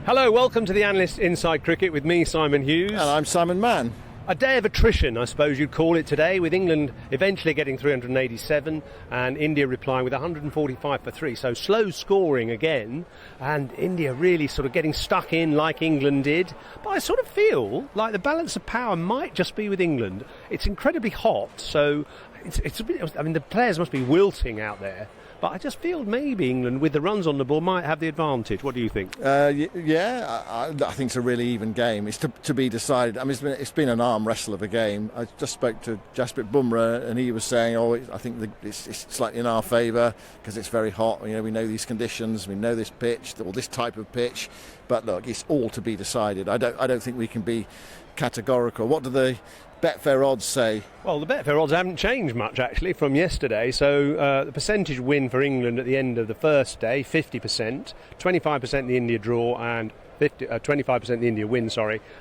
Hello, welcome to the Analyst Inside Cricket with me, Simon Hughes. And I'm Simon Mann. A day of attrition, I suppose you'd call it today, with England eventually getting 387 and India replying with 145 for 3. So slow scoring again, and India really sort of getting stuck in like England did. But I sort of feel like the balance of power might just be with England. It's incredibly hot, so it's a bit, I mean, the players must be wilting out there. But I just feel maybe England, with the runs on the ball, might have the advantage. What do you think? I think it's a really even game. It's to be decided. I mean, it's been an arm wrestle of a game. I just spoke to Jasprit V Jofra, and he was saying, I think it's slightly in our favour because it's very hot. You know, we know these conditions, we know this pitch, or this type of pitch. But look, it's all to be decided. I don't think we can be categorical. What do the Betfair odds say? Well, the Betfair odds haven't changed much actually from yesterday. So the percentage win for England at the end of the first day, 50%, 25% the India draw, and 25% the India win,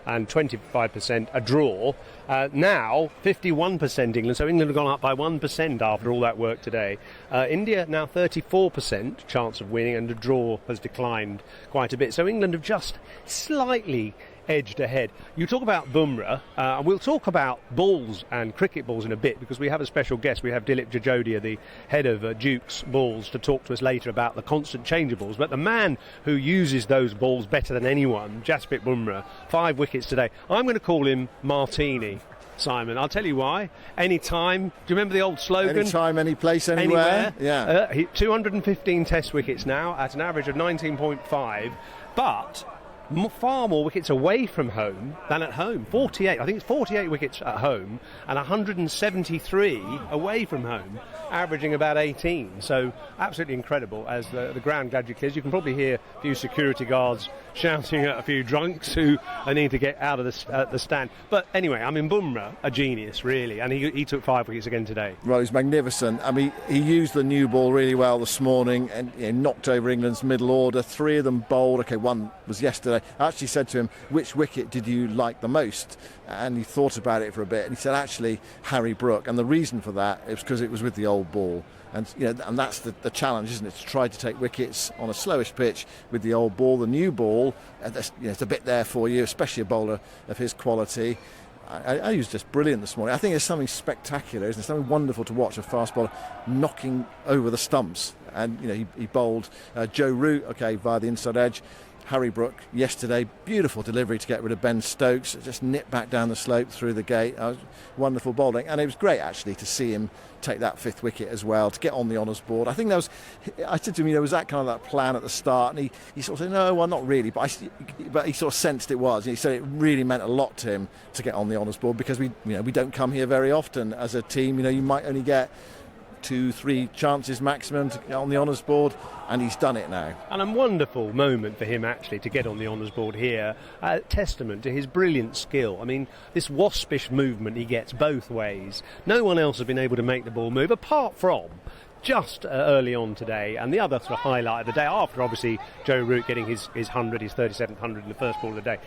and 25% a draw. Now 51% England, so England have gone up by 1% after all that work today. India now 34% chance of winning, and the draw has declined quite a bit. So England have just slightly edged ahead. You talk about Bumrah, and we'll talk about balls and cricket balls in a bit, because we have a special guest. We have Dilip Jajodia, the head of Duke's balls, to talk to us later about the constant changeables. But the man who uses those balls better than anyone, Jasprit Bumrah, 5 wickets today. I'm going to call him Martini, Simon. I'll tell you why. Anytime. Do you remember the old slogan? Anytime, any place, anywhere. Yeah. 215 test wickets now at an average of 19.5, but far more wickets away from home than at home. 48, I think it's 48 wickets at home and 173 away from home, averaging about 18. So absolutely incredible as the ground gradually clears. You can probably hear a few security guards shouting at a few drunks who need to get out of the stand. But anyway, I mean, Bumrah, a genius really, and he took 5 wickets again today. Well, he's magnificent. I mean, he used the new ball really well this morning and knocked over England's middle order. 3 of them bowled. Okay, one was yesterday. I actually said to him, which wicket did you like the most? And he thought about it for a bit, and he said, actually, Harry Brook. And the reason for that is because it was with the old ball. And and that's the challenge, isn't it? To try to take wickets on a slowish pitch with the old ball. The new ball, it's a bit there for you, especially a bowler of his quality. He was just brilliant this morning. I think there's something spectacular, isn't it? Something wonderful to watch a fast bowler knocking over the stumps. And he bowled Joe Root, via the inside edge. Harry Brook yesterday, beautiful delivery to get rid of Ben Stokes, just nipped back down the slope through the gate. Wonderful bowling, and it was great actually to see him take that 5th wicket as well, to get on the honours board. I think I said to him, was that kind of that plan at the start? And he sort of said, no, well, not really, but he sort of sensed it was. And he said it really meant a lot to him to get on the honours board, because we don't come here very often as a team. You might only get 2-3 chances maximum to get on the honours board, and he's done it now. And a wonderful moment for him actually to get on the honours board here, testament to his brilliant skill. I mean, this waspish movement he gets both ways. No one else has been able to make the ball move apart from just early on today. And the other sort of highlight of the day, after obviously Joe Root getting his 100, his 37th 100 in the first ball of the day,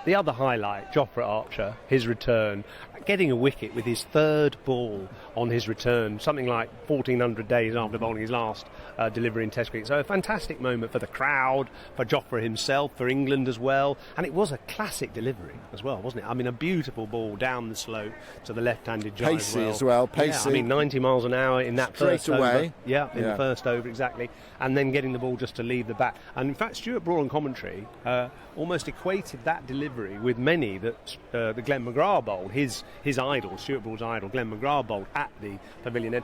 the other highlight, Jofra Archer, his return, getting a wicket with his 3rd ball on his return, something like 1,400 days after bowling his last delivery in Test cricket. So a fantastic moment for the crowd, for Jofra himself, for England as well. And it was a classic delivery as well, wasn't it? I mean, a beautiful ball down the slope to the left-handed Jai as well. Pacey. Yeah, I mean, 90 miles an hour in that straight first away. Over. Yeah, in the first over, exactly. And then getting the ball just to leave the bat. And in fact, Stuart Broad on commentary almost equated that delivery with many that the Glenn McGrath bowled, his idol, Stuart Broad's idol, Glenn McGrath bowled at the pavilion end.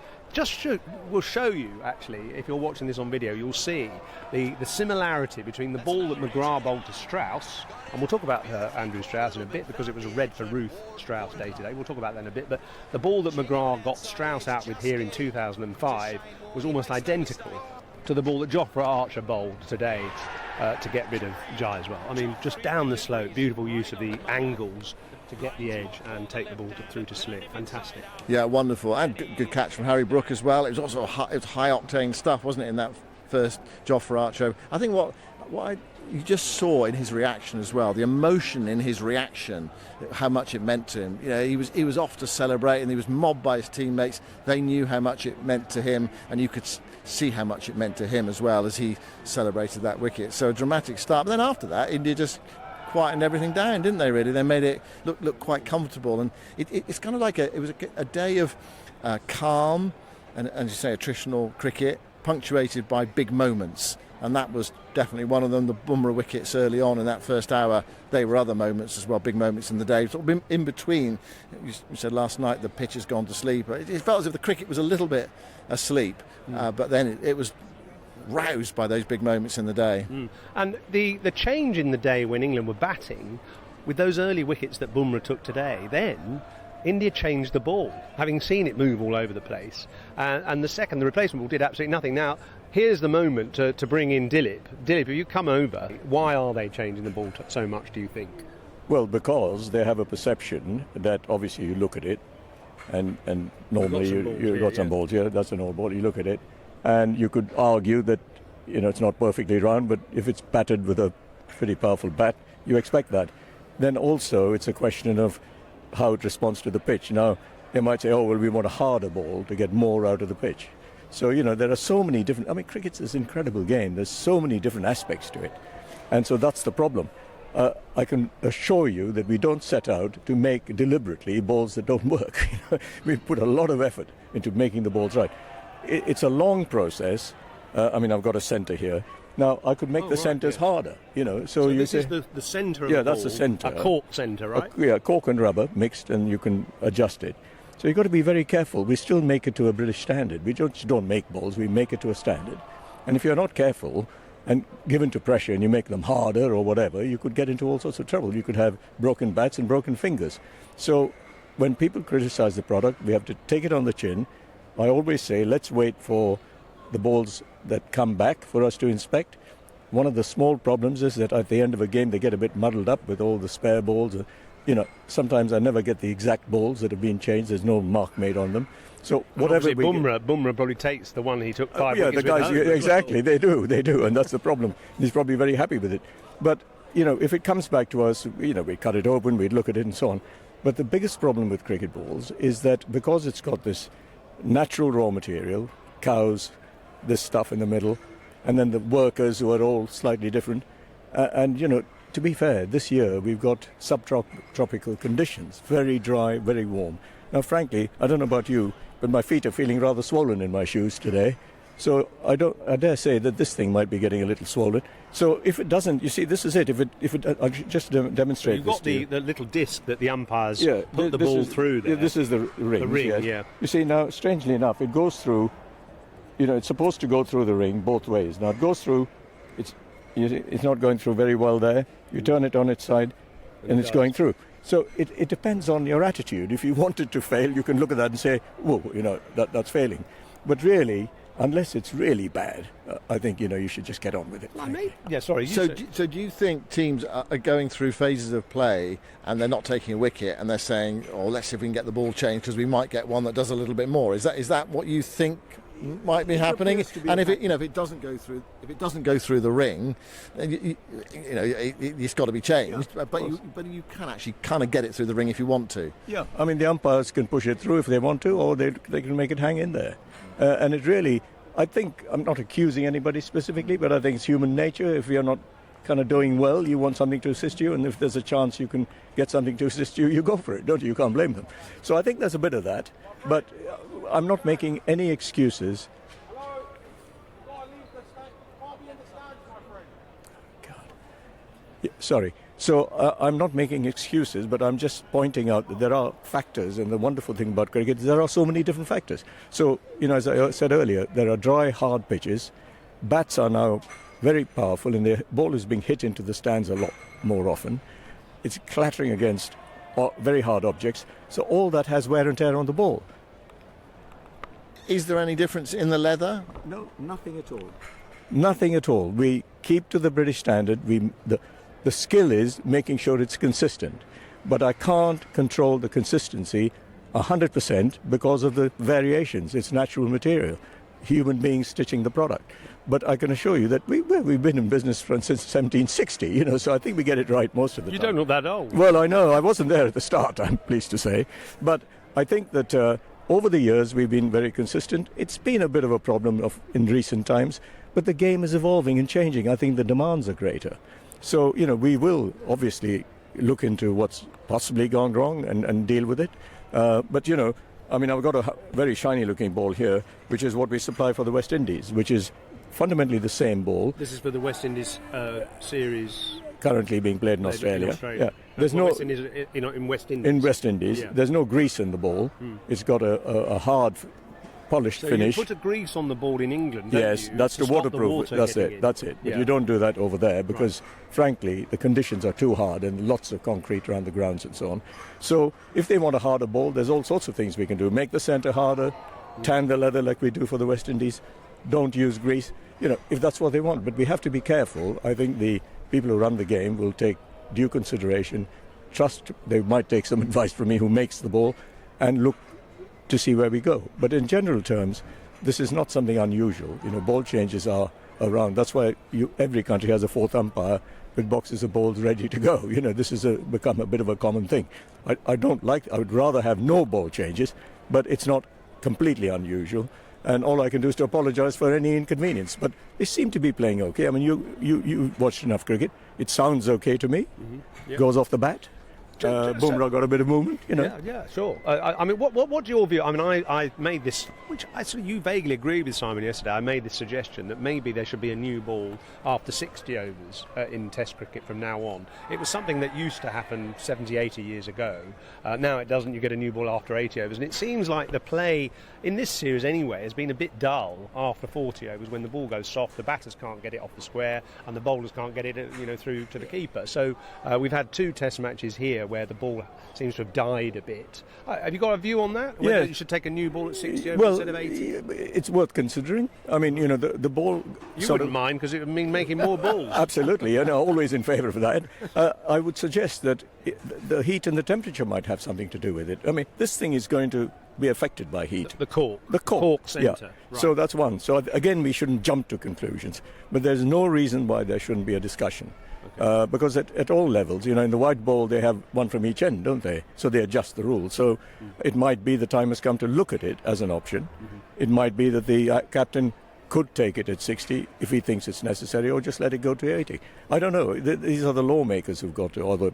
We'll show you, actually, if you're watching this on video, you'll see the similarity between the ball that McGrath bowled to Strauss, and we'll talk about Andrew Strauss in a bit, because it was a red for Ruth Strauss day today. We'll talk about that in a bit, but the ball that McGrath got Strauss out with here in 2005 was almost identical to the ball that Jofra Archer bowled today to get rid of Jai as well. I mean, just down the slope, beautiful use of the angles to get the edge and take the ball through to slip. Fantastic. Yeah, wonderful. And good catch from Harry Brook as well. It was also high octane stuff, wasn't it, in that first Jofra Archer? I think what you just saw in his reaction as well, the emotion in his reaction, how much it meant to him. You know, he was off to celebrate, and he was mobbed by his teammates. They knew how much it meant to him, and you could see how much it meant to him as well as he celebrated that wicket. So a dramatic start. But then after that, India just quietened everything down, didn't they? Really, they made it look quite comfortable, and it's kind of like it was a day of calm and, as you say, attritional cricket, punctuated by big moments. And that was definitely one of them. The Bumrah wickets early on in that first hour, they were other moments as well, big moments in the day. Sort of in between, you said last night the pitch has gone to sleep. It felt as if the cricket was a little bit asleep, but then it was roused by those big moments in the day. And the change in the day when England were batting, with those early wickets that Bumrah took today, then India changed the ball, having seen it move all over the place. And the replacement ball did absolutely nothing. Now, here's the moment to bring in Dilip. Dilip, if you come over, why are they changing the ball so much, do you think? Well, because they have a perception that obviously you look at it, and normally you've got some balls here, that's an old ball, you look at it, and you could argue that, you know, it's not perfectly round, but if it's batted with a pretty powerful bat, you expect that. Then also it's a question of how it responds to the pitch. Now, they might say, oh, well, we want a harder ball to get more out of the pitch. So, you know, there are so many different... I mean, cricket's this incredible game. There's so many different aspects to it. And so that's the problem. I can assure you that we don't set out to make deliberately balls that don't work. We put a lot of effort into making the balls right. It's a long process. I mean, I've got a centre here. Now, I could make the centres harder, you know. So you this say, is the centre of the ball. Yeah, that's the centre. A cork centre, right? Yeah, cork and rubber mixed, and you can adjust it. So you've got to be very careful. We still make it to a British standard. We just don't make balls, we make it to a standard. And if you're not careful and given to pressure and you make them harder or whatever, you could get into all sorts of trouble. You could have broken bats and broken fingers. So when people criticize the product, we have to take it on the chin. I always say, let's wait for the balls that come back for us to inspect. One of the small problems is that at the end of a game they get a bit muddled up with all the spare balls. You know, sometimes I never get the exact balls that have been changed. There's no mark made on them. So whatever Bumrah probably takes the one he took 5 wickets the guys, with. Exactly, they do, and that's the problem. He's probably very happy with it. But, you know, if it comes back to us, you know, we cut it open, we'd look at it and so on. But the biggest problem with cricket balls is that because it's got this natural raw material, cows, this stuff in the middle, and then the workers who are all slightly different. And, you know, to be fair, this year we've got subtropical conditions, very dry, very warm. Now, frankly, I don't know about you, but my feet are feeling rather swollen in my shoes today. So I dare say that this thing might be getting a little swollen. So if it doesn't, you see, this is it. I'll just demonstrate this. You've got the little disc that the umpires put the ball through there. This is the ring. The ring, yes. yeah. You see, now, strangely enough, it goes through, you know, it's supposed to go through the ring both ways. Now, it goes through, it's not going through very well there. You turn it on its side, and it's going through. So it depends on your attitude. If you want it to fail, you can look at that and say, whoa, you know, that's failing. But really, unless it's really bad, I think, you know, you should just get on with it. Yeah, sorry. So do you think teams are going through phases of play and they're not taking a wicket and they're saying, oh, let's see if we can get the ball changed because we might get one that does a little bit more? Is that what you think might be happening? And if it doesn't go through the ring, then it's got to be changed. Yeah, but you can actually kind of get it through the ring if you want to. Yeah, I mean, the umpires can push it through if they want to, or they can make it hang in there. And it really, I think, I'm not accusing anybody specifically, but I think it's human nature. If you're not kind of doing well, you want something to assist you, and if there's a chance you can get something to assist you, you go for it, don't you? You can't blame them. So I think there's a bit of that, but I'm not making any excuses. God. Yeah, sorry. So I'm not making excuses, but I'm just pointing out that there are factors, and the wonderful thing about cricket is there are so many different factors. So, you know, as I said earlier, there are dry, hard pitches. Bats are now very powerful, and the ball is being hit into the stands a lot more often. It's clattering against very hard objects. So all that has wear and tear on the ball. Is there any difference in the leather? No, nothing at all. Nothing at all. We keep to the British standard. The skill is making sure it's consistent. But I can't control the consistency 100% because of the variations. It's natural material. human beings stitching the product. But I can assure you that we've been in business since 1760, so I think we get it right most of the time. You don't look that old. Well, I know. I wasn't there at the start, I'm pleased to say. But I think that over the years we've been very consistent. It's been a bit of a problem in recent times, but the game is evolving and changing. I think the demands are greater. So, we will obviously look into what's possibly gone wrong and deal with it. But, I've got a very shiny-looking ball here, which is what we supply for the West Indies, which is fundamentally the same ball. This is for the West Indies series. Currently being played in Australia. Yeah. There's no West Indies, in West Indies. In West Indies, yeah. There's no grease in the ball. It's got a hard, polished finish. So you put a grease on the ball in England, don't yes, you, that's to waterproof. That's it. That's it. But you don't do that over there because, frankly, the conditions are too hard and lots of concrete around the grounds and so on. So if they want a harder ball, there's all sorts of things we can do. Make the centre harder, tan the leather like we do for the West Indies. Don't use grease. If that's what they want. But we have to be careful. I think the people who run the game will take due consideration, trust, they might take some advice from me who makes the ball, and look to see where we go. But in general terms, this is not something unusual. Ball changes are around. That's why every country has a fourth umpire with boxes of balls ready to go. This has become a bit of a common thing. I would rather have no ball changes, but it's not completely unusual. And all I can do is to apologise for any inconvenience. But they seem to be playing okay. I mean, you watched enough cricket. It sounds okay to me. Mm-hmm. Yep. Goes off the bat. Bumrah got a bit of movement, Yeah, sure. I mean, what's your view? I mean, I made this, which actually you vaguely agreed with Simon yesterday. I made this suggestion that maybe there should be a new ball after 60 overs in Test cricket from now on. It was something that used to happen 70, 80 years ago. Now it doesn't. You get a new ball after 80 overs. And it seems like the play in this series anyway has been a bit dull after 40 overs when the ball goes soft, the batters can't get it off the square and the bowlers can't get it through to the keeper. So we've had 2 Test matches here where the ball seems to have died a bit. Have you got a view on that? Whether you should take a new ball at 60 overs instead of 80? It's worth considering. I mean, the ball... You wouldn't mind because it would mean making more balls. Absolutely, always in favour of that. I would suggest that the heat and the temperature might have something to do with it. I mean, this thing is going to be affected by heat. The cork. The cork centre. Yeah. Right. So that's one. So again, we shouldn't jump to conclusions. But there's no reason why there shouldn't be a discussion. Okay. Because at all levels, in the white ball, they have one from each end, don't they? So they adjust the rules. So it might be the time has come to look at it as an option. Mm-hmm. It might be that the captain could take it at 60 if he thinks it's necessary, or just let it go to 80. I don't know. These are the lawmakers who've got to, or the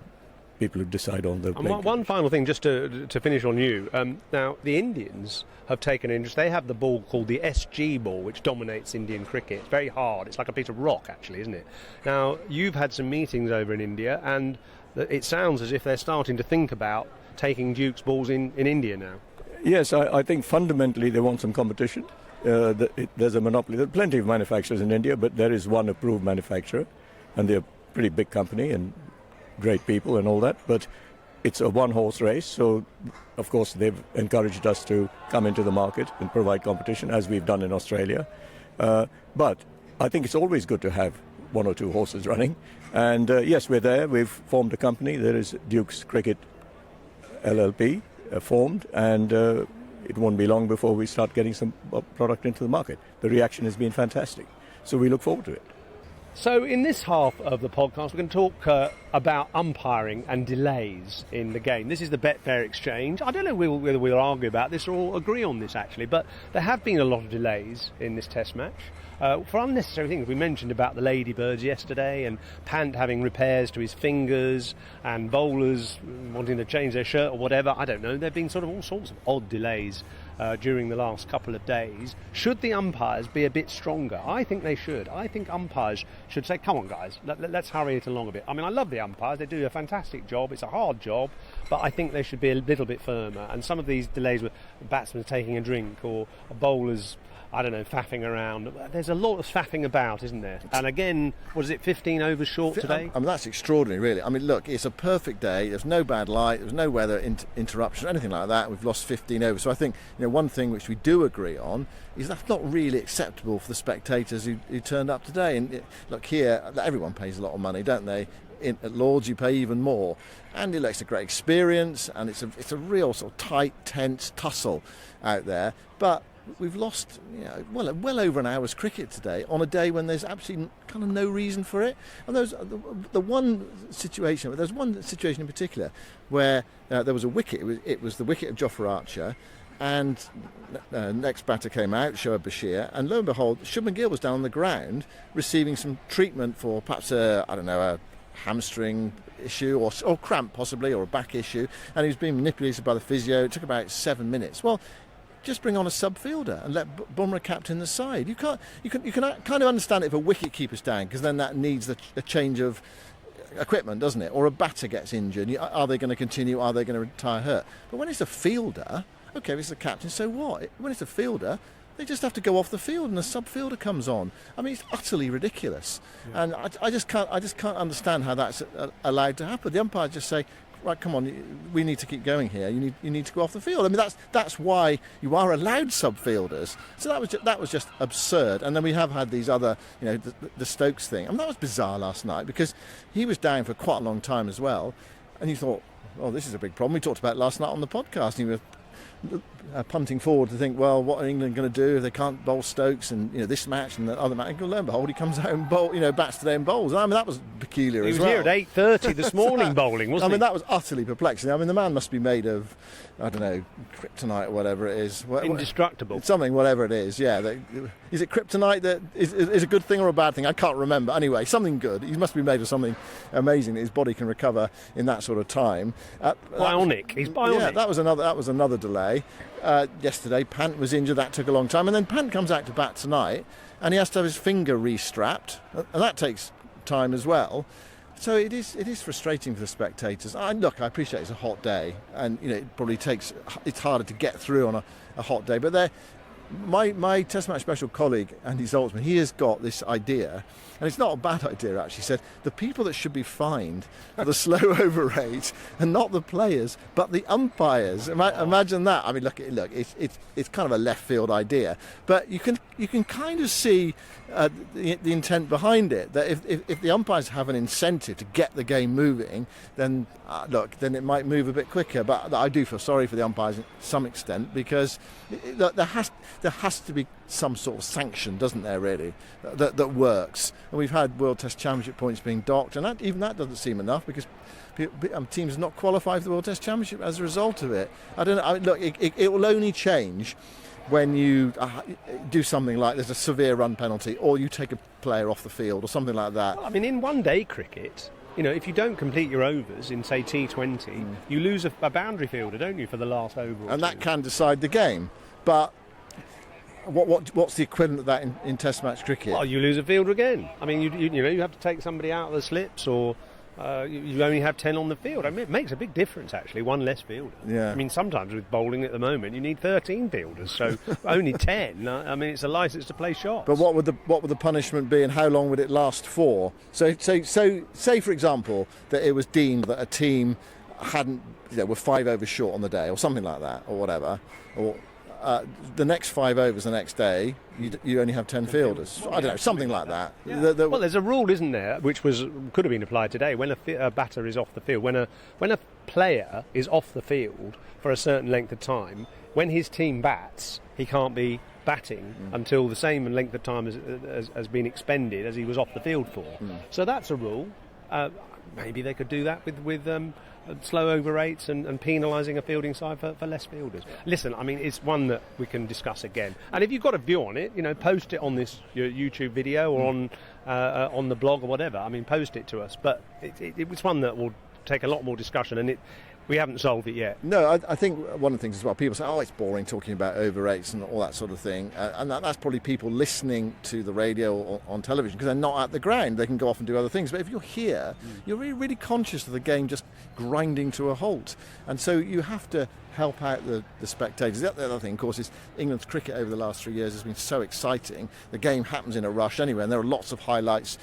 people who decide on the one final thing, just to finish on you. Now, the Indians have taken interest. They have the ball called the SG ball, which dominates Indian cricket. It's very hard. It's like a piece of rock, actually, isn't it? Now, you've had some meetings over in India, and it sounds as if they're starting to think about taking Duke's balls in India now. Yes, I think fundamentally they want some competition. There's a monopoly. There are plenty of manufacturers in India, but there is one approved manufacturer, and they're a pretty big company and great people and all that, but it's a one-horse race, so of course they've encouraged us to come into the market and provide competition, as we've done in Australia. But I think it's always good to have 1 or 2 horses running, and yes, we're there. We've formed a company. There is Duke's Cricket LLP formed, and it won't be long before we start getting some product into the market. The reaction has been fantastic, so we look forward to it. So in this half of the podcast, we're going to talk about umpiring and delays in the game. This is the Betfair exchange. I don't know whether we'll argue about this or agree on this, actually, but there have been a lot of delays in this Test match for unnecessary things. We mentioned about the Ladybirds yesterday, and Pant having repairs to his fingers, and bowlers wanting to change their shirt or whatever. I don't know. There have been sort of all sorts of odd delays during the last couple of days. Should the umpires be a bit stronger? I think they should. I think umpires should say, come on guys, let's hurry it along a bit. I mean, I love the umpires. They do a fantastic job. It's a hard job, but I think they should be a little bit firmer. And some of these delays with batsmen taking a drink or bowlers, I don't know, faffing around. There's a lot of faffing about, isn't there? And again, what is it, 15 overs short today? I mean, that's extraordinary, really. I mean, look, it's a perfect day. There's no bad light. There's no weather interruption, anything like that. We've lost 15 overs. So I think, one thing which we do agree on is that's not really acceptable for the spectators who turned up today. And look, here, everyone pays a lot of money, don't they? At Lord's, you pay even more. And it's a great experience, and it's a real sort of tight, tense tussle out there. But we've lost well over an hour's cricket today on a day when there's absolutely kind of no reason for it. And there's one situation in particular where there was a wicket. It was the wicket of Jofra Archer, and next batter came out, Shoaib Bashir, and lo and behold, Shubman Gill was down on the ground receiving some treatment for perhaps a hamstring issue or cramp possibly, or a back issue, and he was being manipulated by the physio. It took about 7 minutes. Well, just bring on a sub-fielder and let Bumrah captain the side. You can kind of understand it if a wicket keeper's down, because then that needs a change of equipment, doesn't it? Or a batter gets injured. Are they going to continue? Are they going to retire hurt? But when it's a fielder, okay, if it's the captain, so what? When it's a fielder, they just have to go off the field and the sub-fielder comes on. I mean, it's utterly ridiculous. Yeah. And I just can't understand how that's allowed to happen. The umpires just say, right, come on, we need to keep going here. You need to go off the field. I mean, that's why you are allowed sub-fielders. So that was just absurd. And then we have had these other, the Stokes thing. I mean, that was bizarre last night, because he was down for quite a long time as well. And you thought, oh, this is a big problem. We talked about it last night on the podcast, and you were punting forward to think, well, what are England going to do if they can't bowl Stokes and this match and the other match? And lo and behold, he comes out and bats today and bowls. I mean, that was peculiar as well. He was here at 8:30 this morning bowling, wasn't he? I mean, that was utterly perplexing. I mean, the man must be made of, I don't know, kryptonite or whatever it is. Indestructible. Something, whatever it is, yeah. Is it kryptonite that is a good thing or a bad thing? I can't remember. Anyway, something good. He must be made of something amazing that his body can recover in that sort of time. Bionic. He's bionic. Yeah, that was another delay. Yesterday, Pant was injured. That took a long time. And then Pant comes out to bat tonight, and he has to have his finger restrapped, and that takes time as well. So it is frustrating for the spectators. Look, I appreciate it's a hot day, and it probably it's harder to get through on a hot day. But my Test Match Special colleague, Andy Zoltzman, he has got this idea, and it's not a bad idea actually. He said the people that should be fined for the slow over rate are not the players but the umpires. Imagine that. I mean, look, it's kind of a left field idea, but you can kind of see the intent behind it. That if the umpires have an incentive to get the game moving, then then it might move a bit quicker. But I do feel sorry for the umpires to some extent, because there has to be some sort of sanction, doesn't there, really, that works. And we've had World Test Championship points being docked, and even that doesn't seem enough, because teams not qualify for the World Test Championship as a result of it. I don't know. Look, it will only change when you do something like there's a severe run penalty, or you take a player off the field, or something like that. Well, I mean, in one-day cricket, if you don't complete your overs in, say, T20, you lose a boundary fielder, don't you, for the last over? And that can decide the game. But what's the equivalent of that in Test match cricket? Well, you lose a fielder again. I mean, you have to take somebody out of the slips, or you only have 10 on the field. I mean, it makes a big difference, actually, one less fielder. Yeah. I mean, sometimes with bowling at the moment, you need 13 fielders, so only 10. I mean, it's a licence to play shots. But what would the punishment be, and how long would it last for? So say, for example, that it was deemed that a team were 5 overs short on the day, or something like that, or whatever, or the next 5 overs the next day, you only have 10 fielders. I don't know, something like that. Yeah. Well, there's a rule, isn't there, which could have been applied today. When a batter is off the field, when a player is off the field for a certain length of time, when his team bats, he can't be batting until the same length of time has been expended as he was off the field for. So that's a rule. Maybe they could do that with slow over rates and penalising a fielding side for less fielders. Listen, I mean, it's one that we can discuss again. And if you've got a view on it, post it on this your YouTube video or on the blog or whatever. I mean, post it to us. But it was one that will take a lot more discussion, and we haven't solved it yet. No, I think one of the things as well, people say, it's boring talking about over rates and all that sort of thing. And that's probably people listening to the radio or on television, because they're not at the ground. They can go off and do other things. But if you're here, you're really, really conscious of the game just grinding to a halt. And so you have to help out the spectators. The other thing, of course, is England's cricket over the last 3 years has been so exciting. The game happens in a rush anyway, and there are lots of highlights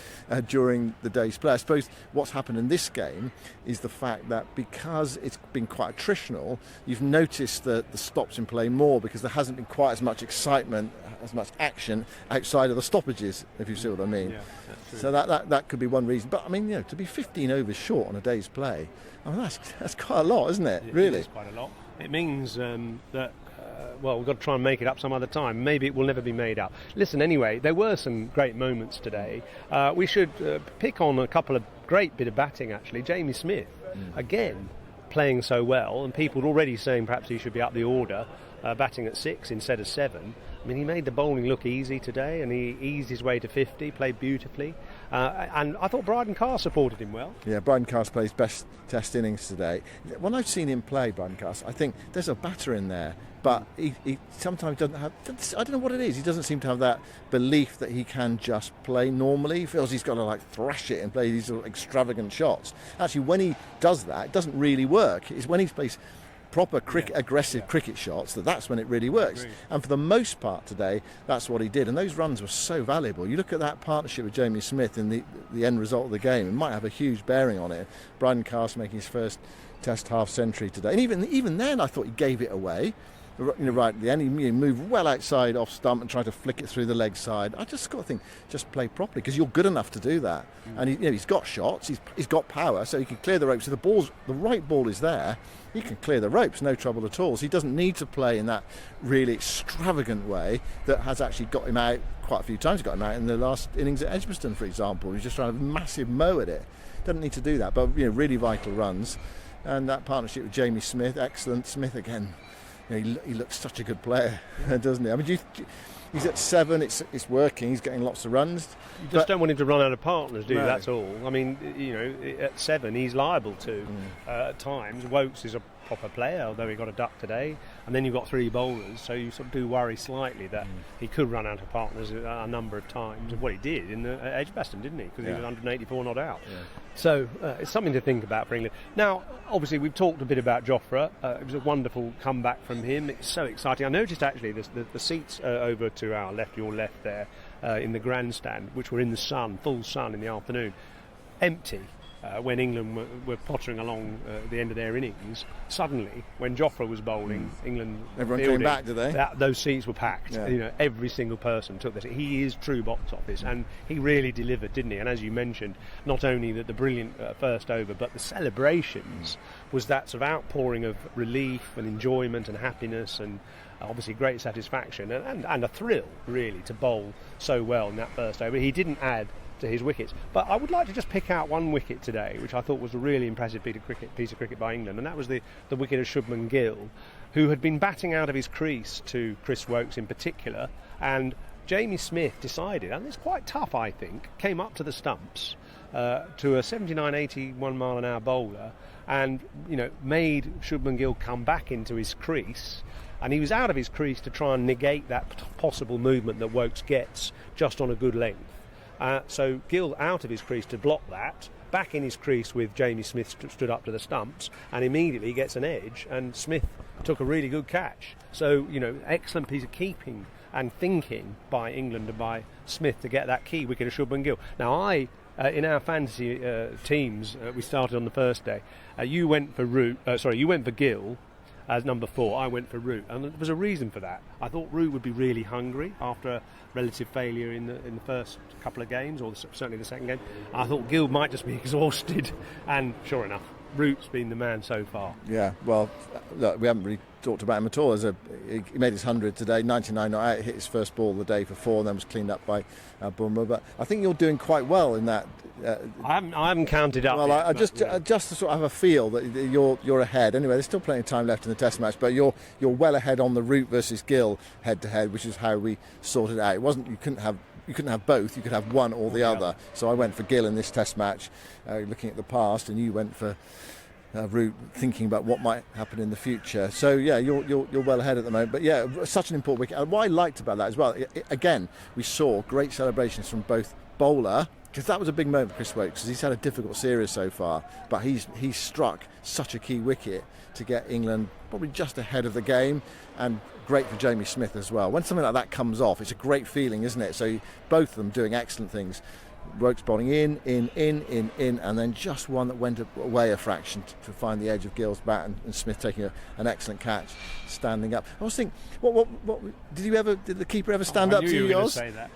during the day's play. I suppose what's happened in this game is the fact that because it's been quite attritional, you've noticed the stops in play more, because there hasn't been quite as much excitement, as much action outside of the stoppages, if you see what I mean. Yeah, that's true. So that could be one reason. But I mean, to be 15 overs short on a day's play, I mean, that's quite a lot, isn't it? Really, it is quite a lot. It means that well, we've got to try and make it up some other time. Maybe it will never be made up. Listen, anyway, there were some great moments today. We should pick on a couple of great bit of batting, actually. Jamie Smith, again, playing so well, and people already saying perhaps he should be up the order, batting at 6 instead of 7. I mean, he made the bowling look easy today, and he eased his way to 50, played beautifully. And I thought Bryden Carr supported him well. Yeah, Bryden Carr's played his best Test innings today. When I've seen him play, Bryden Carr, I think there's a batter in there, but he sometimes doesn't have, I don't know what it is, he doesn't seem to have that belief that he can just play normally. He feels he's got to like thrash it and play these sort of extravagant shots. Actually, when he does that, it doesn't really work. It's when he plays proper aggressive cricket shots that's when it really works. And for the most part today, that's what he did, and those runs were so valuable. You look at that partnership with Jamie Smith in the end result of the game, it might have a huge bearing on it. Bryden Carr's making his first Test half century today, and even then I thought he gave it away. Right at the end, he moved well outside off stump and tried to flick it through the leg side. I just got to think, just play properly, because you're good enough to do that. And he's got shots, he's got power, so he can clear the ropes. So the right ball is there, he can clear the ropes, no trouble at all. So he doesn't need to play in that really extravagant way that has actually got him out quite a few times. He got him out in the last innings at Edgbaston, for example. He's just trying a massive mow at it. Doesn't need to do that, but really vital runs. And that partnership with Jamie Smith, excellent. Smith again. He looks such a good player, doesn't he? I mean, he's at 7. It's working. He's getting lots of runs. You just don't want him to run out of partners, do you? That's all. I mean, at 7, he's liable to at times. Wokes is a proper player, although he got a duck today. And then you've got 3 bowlers, so you sort of do worry slightly that he could run out of partners a number of times. Well, he did in Edgbaston, didn't he? Because he was 184 not out. Yeah. So it's something to think about for England. Now, obviously, we've talked a bit about Jofra. It was a wonderful comeback from him. It's so exciting. I noticed, actually, the seats over to our left, your left there, in the grandstand, which were in the sun, full sun in the afternoon, empty. When England were pottering along the end of their innings, suddenly, when Jofra was bowling, England everyone came back, did they? Those seats were packed. Yeah. Every single person took this. He is true box office, and he really delivered, didn't he? And as you mentioned, not only the brilliant first over, but the celebrations was that sort of outpouring of relief and enjoyment and happiness, and obviously great satisfaction and a thrill, really, to bowl so well in that first over. He didn't add to his wickets, but I would like to just pick out one wicket today which I thought was a really impressive piece of cricket by England, and that was the wicket of Shubman Gill, who had been batting out of his crease to Chris Wokes in particular, and Jamie Smith decided, and it's quite tough I think, came up to the stumps to a 79-81 mile an hour bowler, and made Shubman Gill come back into his crease, and he was out of his crease to try and negate that possible movement that Wokes gets just on a good length. So Gill out of his crease to block that, back in his crease with Jamie Smith stood up to the stumps, and immediately gets an edge, and Smith took a really good catch. So, excellent piece of keeping and thinking by England and by Smith to get that key wicket of Shubman Gill. Now, in our fantasy teams, we started on the first day. You went for Gill as number 4. I went for Root, and there was a reason for that. I thought Root would be really hungry after a relative failure in the first couple of games, or certainly the second game. I thought Gill might just be exhausted, and sure enough, Root's been the man so far. Yeah, well, look, we haven't really talked about him at all. He made his 100 today, 99 not out, hit his first ball of the day for 4, and then was cleaned up by Bumrah. But I think you're doing quite well in that. I haven't counted up. Well, yet, I just to sort of have a feel that you're ahead. Anyway, there's still plenty of time left in the Test match, but you're well ahead on the Root versus Gill head to head, which is how we sorted it out. It wasn't you couldn't have both. You could have one or the other. So I went for Gill in this Test match, looking at the past, and you went for Root, thinking about what might happen in the future. So yeah, you're well ahead at the moment. But yeah, such an important wicket. And what I liked about that as well, again, we saw great celebrations from both bowler, because that was a big moment for Chris Wokes, because he's had a difficult series so far, but he's struck such a key wicket to get England probably just ahead of the game, and great for Jamie Smith as well. When something like that comes off, it's a great feeling, isn't it? So both of them doing excellent things. Wokes bowling in, and then just one that went away a fraction to find the edge of Gill's bat, and Smith taking an excellent catch, standing up. I was thinking, what did the keeper ever stand up to you? Yours? Say that.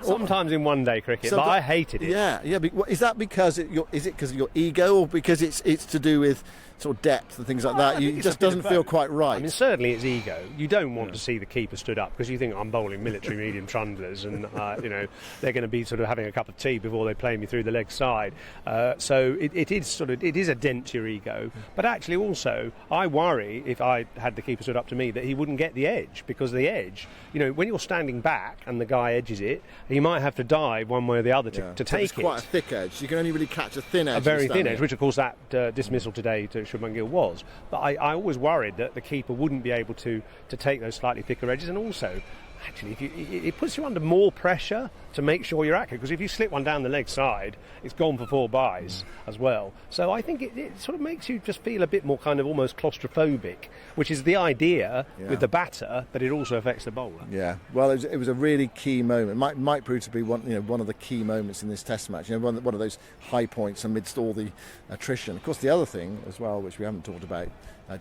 Sometimes in one-day cricket, but I hated it. Yeah. Is that because is it because of your ego, or because it's to do with sort of depth and things like that? It just doesn't feel quite right. I mean, certainly it's ego. You don't want to see the keeper stood up because you think I'm bowling military medium trundlers, and they're going to be sort of having a cup of tea before they play me through the leg side. So it is a dent to your ego. But actually, also, I worry if I had the keeper stood up to me that he wouldn't get the edge, because the edge, when you're standing back and the guy edges it, he might have to dive one way or the other to take it. It's quite a thick edge. You can only really catch a thin edge. A very thin edge, which of course that dismissal today to Shubman Gill was. But I always worried that the keeper wouldn't be able to take those slightly thicker edges, and also, actually, it puts you under more pressure to make sure you're accurate, because if you slip one down the leg side, it's gone for 4 byes as well. So I think it sort of makes you just feel a bit more kind of almost claustrophobic, which is the idea with the batter, but it also affects the bowler. Yeah, well, it was a really key moment. Might prove to be one of the key moments in this Test match. One of those high points amidst all the attrition. Of course, the other thing as well, which we haven't talked about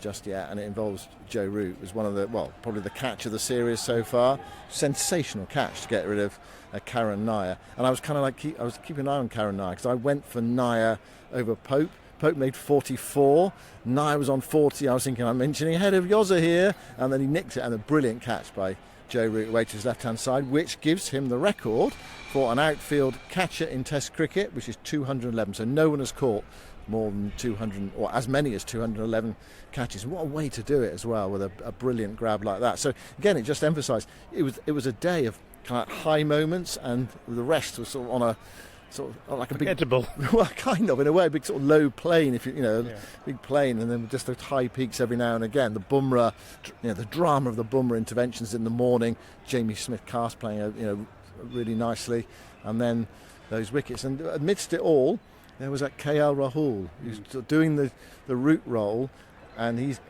just yet, and it involves Joe Root, was one of probably the catch of the series so far. Sensational catch to get rid of Karen Nair, and I was kind of I was keeping an eye on Karen Nair, because I went for Nair over Pope. Pope made 44, Nair was on 40. I was thinking, I'm inching ahead of Yoza here, and then he nicked it, and a brilliant catch by Joe Root away to his left-hand side, which gives him the record for an outfield catcher in Test cricket, which is 211. So no one has caught more than 200, or as many as 211 catches. What a way to do it as well, with a brilliant grab like that. So again, it just emphasised it was a day of kind of high moments, and the rest was sort of on a sort of like a forgettable. Well, kind of, in a way, a big sort of low plane, big plane, and then just the high peaks every now and again. The Bumrah, the drama of the Bumrah interventions in the morning. Jamie Smith-Cast playing, really nicely, and then those wickets. And amidst it all, there was that KL Rahul who's doing the root roll, and he's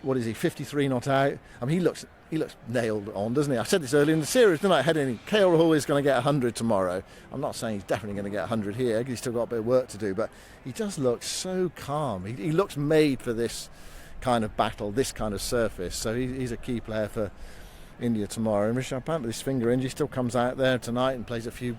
what is he, 53 not out. I mean, he looks nailed on, doesn't he? I said this earlier in the series, didn't I? KL Rahul is going to get 100 tomorrow. I'm not saying he's definitely going to get 100 here, because he's still got a bit of work to do, but he just looks so calm. He looks made for this kind of battle, this kind of surface. So he's a key player for India tomorrow. And Rishabh Pant, with his finger injury, still comes out there tonight and plays a few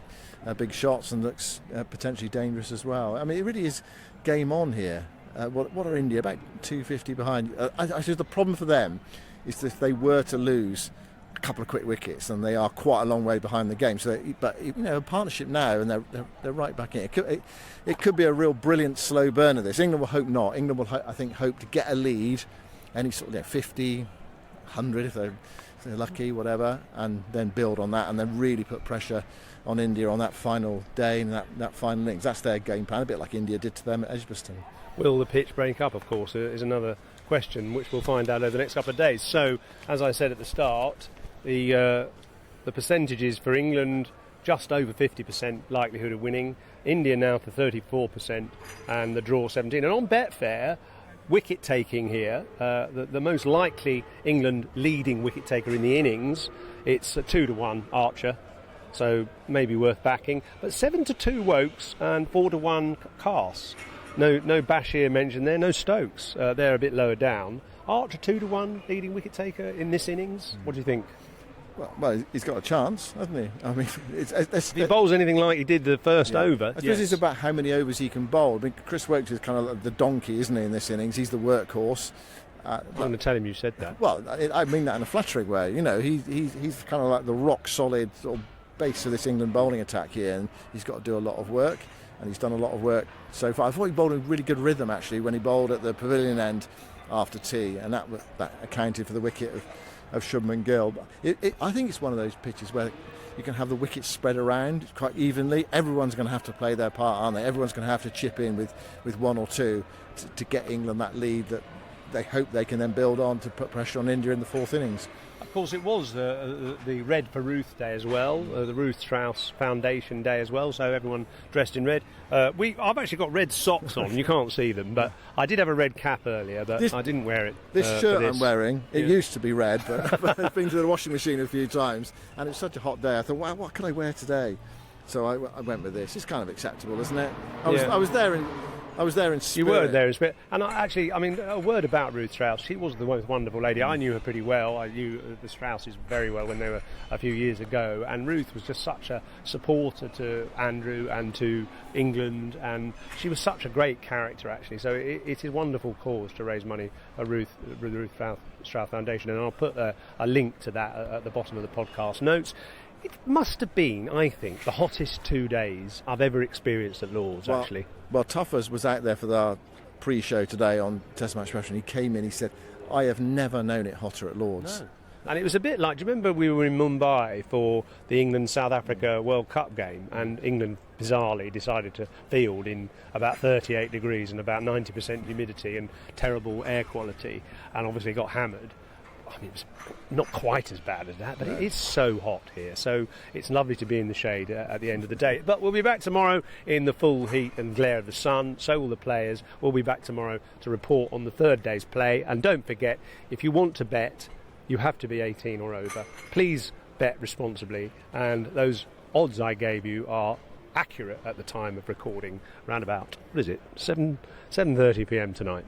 big shots and looks potentially dangerous as well. I mean, it really is game on here. What are India? About 250 behind. I suppose the problem for them is that if they were to lose a couple of quick wickets, and they are quite a long way behind the game. So, a partnership now, and they're right back in. It could be a real brilliant slow burn of this. England will hope not. England will, I think, hope to get a lead, any sort of 50, 100 if they're lucky, whatever, and then build on that, and then really put pressure on India on that final day and that final innings. That's their game plan, a bit like India did to them at Edgbaston. Will the pitch break up, of course, is another question, which we'll find out over the next couple of days. So, as I said at the start, the percentages for England, just over 50% likelihood of winning. India now to 34%, and the draw 17. And on Betfair, wicket taking here, the most likely England leading wicket taker in the innings, it's 2-1 Archer, so maybe worth backing. But 7-2 Wokes and 4-1 Cass. No Bashir mentioned there, no Stokes. They're a bit lower down. Archer 2-1 leading wicket taker in this innings. What do you think? Well, he's got a chance, hasn't he? I mean, if he bowls anything like he did the first over. I suppose it's about how many overs he can bowl. I mean, Chris Wokes is kind of like the donkey, isn't he, in this innings? He's the workhorse. I'm going to tell him you said that. Well, I mean that in a flattering way. He's kind of like the rock-solid sort of base of this England bowling attack here, and he's got to do a lot of work, and he's done a lot of work so far. I thought he bowled in really good rhythm, actually, when he bowled at the pavilion end after tea, and that accounted for the wicket of Shubman Gill. I think it's one of those pitches where you can have the wickets spread around quite evenly. Everyone's going to have to play their part, aren't they? Everyone's going to have to chip in with one or two to get England that lead that they hope they can then build on to put pressure on India in the fourth innings. Of course, it was the Red for Ruth Day as well, the Ruth Strauss Foundation Day as well, so everyone dressed in red. I've actually got red socks on, you can't see them, but I did have a red cap earlier, but I didn't wear it. This shirt I'm wearing, it used to be red, but I've been to the washing machine a few times, and it's such a hot day, I thought, wow, what can I wear today? So I went with this. It's kind of acceptable, isn't it? I was there in I was there in spirit. You were there in spirit. And a word about Ruth Strauss. She was the most wonderful lady. I knew her pretty well. I knew the Strausses very well when they were a few years ago. And Ruth was just such a supporter to Andrew and to England. And she was such a great character, actually. So it is a wonderful cause to raise money for the Ruth Strauss Foundation. And I'll put a link to that at the bottom of the podcast notes. It must have been, I think, the hottest 2 days I've ever experienced at Lord's, actually. Well, Tuffers was out there for the pre-show today on Test Match Special, and he came in, he said, I have never known it hotter at Lord's. No. And it was a bit like, do you remember we were in Mumbai for the England-South Africa World Cup game, and England bizarrely decided to field in about 38 degrees and about 90% humidity and terrible air quality, and obviously got hammered. I mean, it was not quite as bad as that, but it is so hot here. So it's lovely to be in the shade at the end of the day. But we'll be back tomorrow in the full heat and glare of the sun. So will the players. We'll be back tomorrow to report on the third day's play. And don't forget, if you want to bet, you have to be 18 or over. Please bet responsibly. And those odds I gave you are accurate at the time of recording, around about, 7:30 p.m. tonight.